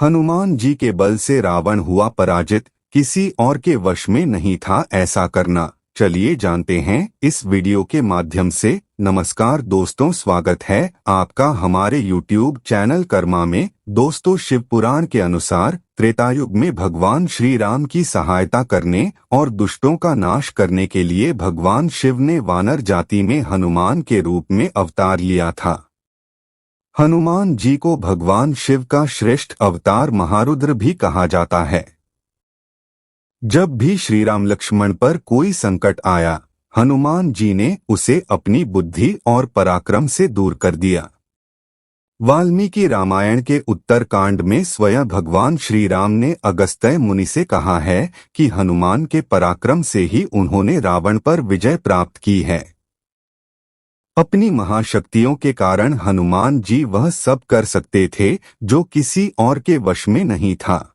हनुमान जी के बल से रावण हुआ पराजित, किसी और के वश में नहीं था ऐसा करना। चलिए जानते हैं इस वीडियो के माध्यम से। नमस्कार दोस्तों, स्वागत है आपका हमारे YouTube चैनल कर्मा में। दोस्तों, शिव पुराण के अनुसार त्रेतायुग में भगवान श्री राम की सहायता करने और दुष्टों का नाश करने के लिए भगवान शिव ने वानर जाति में हनुमान के रूप में अवतार लिया था। हनुमान जी को भगवान शिव का श्रेष्ठ अवतार महारुद्र भी कहा जाता है। जब भी श्री राम लक्ष्मण पर कोई संकट आया, हनुमान जी ने उसे अपनी बुद्धि और पराक्रम से दूर कर दिया। वाल्मीकि रामायण के उत्तरकांड में स्वयं भगवान श्री राम ने अगस्त्य मुनि से कहा है कि हनुमान के पराक्रम से ही उन्होंने रावण पर विजय प्राप्त की है। अपनी महाशक्तियों के कारण हनुमान जी वह सब कर सकते थे जो किसी और के वश में नहीं था।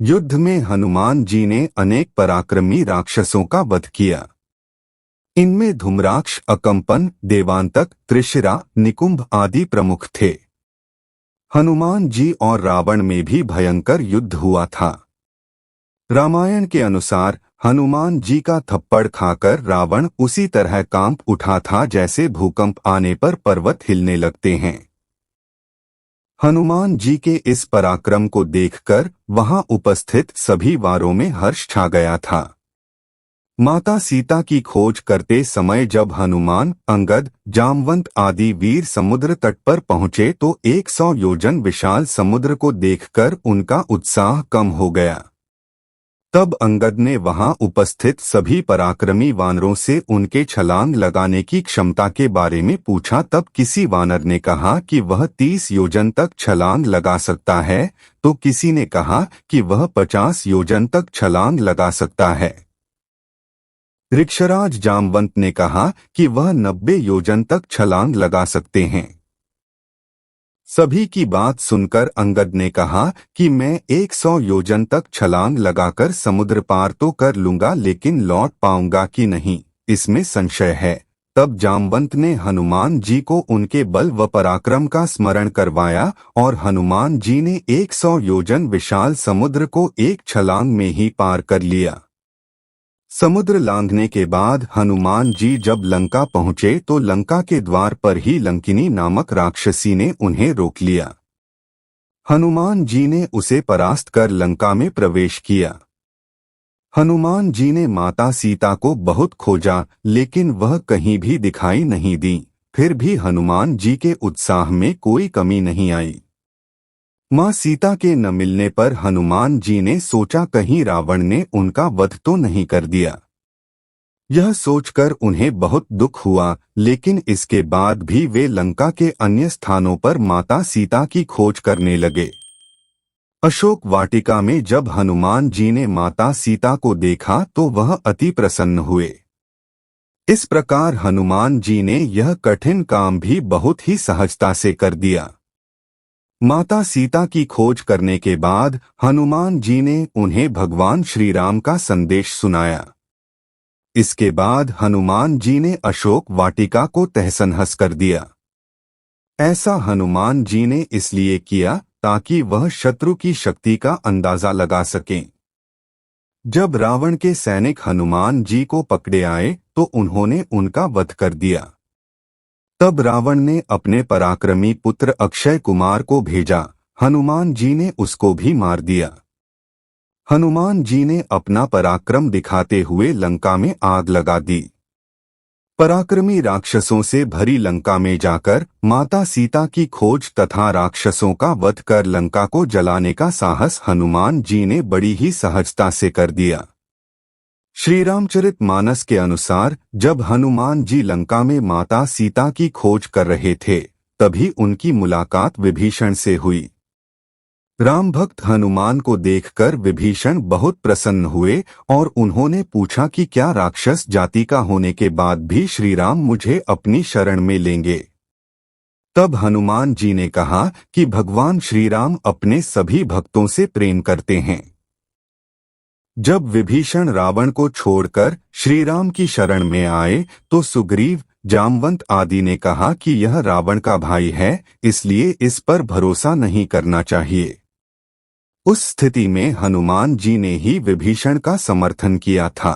युद्ध में हनुमान जी ने अनेक पराक्रमी राक्षसों का वध किया। इनमें धूम्राक्ष, अकंपन, देवांतक, त्रिशिरा, निकुंभ आदि प्रमुख थे। हनुमान जी और रावण में भी भयंकर युद्ध हुआ था। रामायण के अनुसार हनुमान जी का थप्पड़ खाकर रावण उसी तरह कांप उठा था जैसे भूकंप आने पर पर्वत हिलने लगते हैं। हनुमान जी के इस पराक्रम को देखकर वहां उपस्थित सभी वारों में हर्ष छा गया था। माता सीता की खोज करते समय जब हनुमान, अंगद, जामवंत आदि वीर समुद्र तट पर पहुंचे तो 100 योजन विशाल समुद्र को देखकर उनका उत्साह कम हो गया। तब अंगद ने वहां उपस्थित सभी पराक्रमी वानरों से उनके छलांग लगाने की क्षमता के बारे में पूछा। तब किसी वानर ने कहा कि वह 30 योजन तक छलांग लगा सकता है, तो किसी ने कहा कि वह 50 योजन तक छलांग लगा सकता है। ऋक्षराज जामवंत ने कहा कि वह 90 योजन तक छलांग लगा सकते हैं। सभी की बात सुनकर अंगद ने कहा कि मैं 100 योजन तक छलांग लगाकर समुद्र पार तो कर लूंगा, लेकिन लौट पाऊंगा कि नहीं, इसमें संशय है। तब जामवंत ने हनुमान जी को उनके बल व पराक्रम का स्मरण करवाया और हनुमान जी ने 100 योजन विशाल समुद्र को एक छलांग में ही पार कर लिया। समुद्र लांघने के बाद हनुमान जी जब लंका पहुंचे तो लंका के द्वार पर ही लंकिनी नामक राक्षसी ने उन्हें रोक लिया। हनुमान जी ने उसे परास्त कर लंका में प्रवेश किया। हनुमान जी ने माता सीता को बहुत खोजा, लेकिन वह कहीं भी दिखाई नहीं दी। फिर भी हनुमान जी के उत्साह में कोई कमी नहीं आई। मां सीता के न मिलने पर हनुमान जी ने सोचा कहीं रावण ने उनका वध तो नहीं कर दिया। यह सोचकर उन्हें बहुत दुख हुआ, लेकिन इसके बाद भी वे लंका के अन्य स्थानों पर माता सीता की खोज करने लगे। अशोक वाटिका में जब हनुमान जी ने माता सीता को देखा तो वह अति प्रसन्न हुए। इस प्रकार हनुमान जी ने यह कठिन काम भी बहुत ही सहजता से कर दिया। माता सीता की खोज करने के बाद हनुमान जी ने उन्हें भगवान श्री राम का संदेश सुनाया। इसके बाद हनुमान जी ने अशोक वाटिका को तहस-नहस कर दिया। ऐसा हनुमान जी ने इसलिए किया ताकि वह शत्रु की शक्ति का अंदाजा लगा सकें। जब रावण के सैनिक हनुमान जी को पकड़े आए तो उन्होंने उनका वध कर दिया। तब रावण ने अपने पराक्रमी पुत्र अक्षय कुमार को भेजा। हनुमान जी ने उसको भी मार दिया। हनुमान जी ने अपना पराक्रम दिखाते हुए लंका में आग लगा दी। पराक्रमी राक्षसों से भरी लंका में जाकर माता सीता की खोज तथा राक्षसों का वध कर लंका को जलाने का साहस हनुमान जी ने बड़ी ही सहजता से कर दिया। श्री रामचरितमानस के अनुसार जब हनुमान जी लंका में माता सीता की खोज कर रहे थे, तभी उनकी मुलाकात विभीषण से हुई। राम भक्त हनुमान को देखकर विभीषण बहुत प्रसन्न हुए और उन्होंने पूछा कि क्या राक्षस जाति का होने के बाद भी श्री राम मुझे अपनी शरण में लेंगे। तब हनुमान जी ने कहा कि भगवान श्री राम अपने सभी भक्तों से प्रेम करते हैं। जब विभीषण रावण को छोड़कर श्री राम की शरण में आए तो सुग्रीव, जामवंत आदि ने कहा कि यह रावण का भाई है, इसलिए इस पर भरोसा नहीं करना चाहिए। उस स्थिति में हनुमान जी ने ही विभीषण का समर्थन किया था।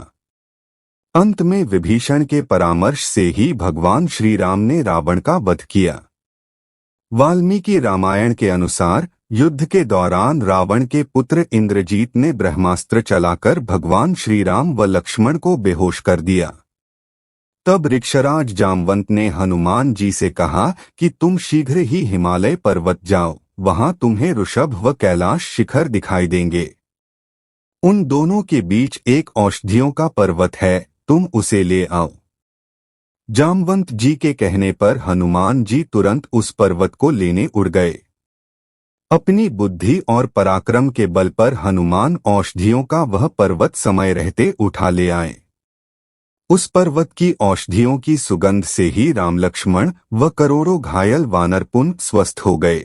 अंत में विभीषण के परामर्श से ही भगवान श्री राम ने रावण का वध किया। वाल्मीकि रामायण के अनुसार युद्ध के दौरान रावण के पुत्र इंद्रजीत ने ब्रह्मास्त्र चलाकर भगवान श्री राम व लक्ष्मण को बेहोश कर दिया। तब ऋक्षराज जामवंत ने हनुमान जी से कहा कि तुम शीघ्र ही हिमालय पर्वत जाओ, वहां तुम्हें ऋषभ व कैलाश शिखर दिखाई देंगे। उन दोनों के बीच एक औषधियों का पर्वत है, तुम उसे ले आओ। जामवंत जी के कहने पर हनुमान जी तुरंत उस पर्वत को लेने उड़ गए। अपनी बुद्धि और पराक्रम के बल पर हनुमान औषधियों का वह पर्वत समय रहते उठा ले आए। उस पर्वत की औषधियों की सुगंध से ही राम लक्ष्मण व करोड़ों घायल वानर पुनः स्वस्थ हो गए।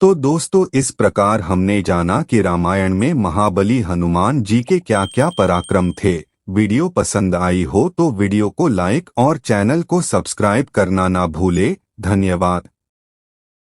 तो दोस्तों, इस प्रकार हमने जाना कि रामायण में महाबली हनुमान जी के क्या क्या पराक्रम थे। वीडियो पसंद आई हो तो वीडियो को लाइक और चैनल को सब्सक्राइब करना ना भूले। धन्यवाद।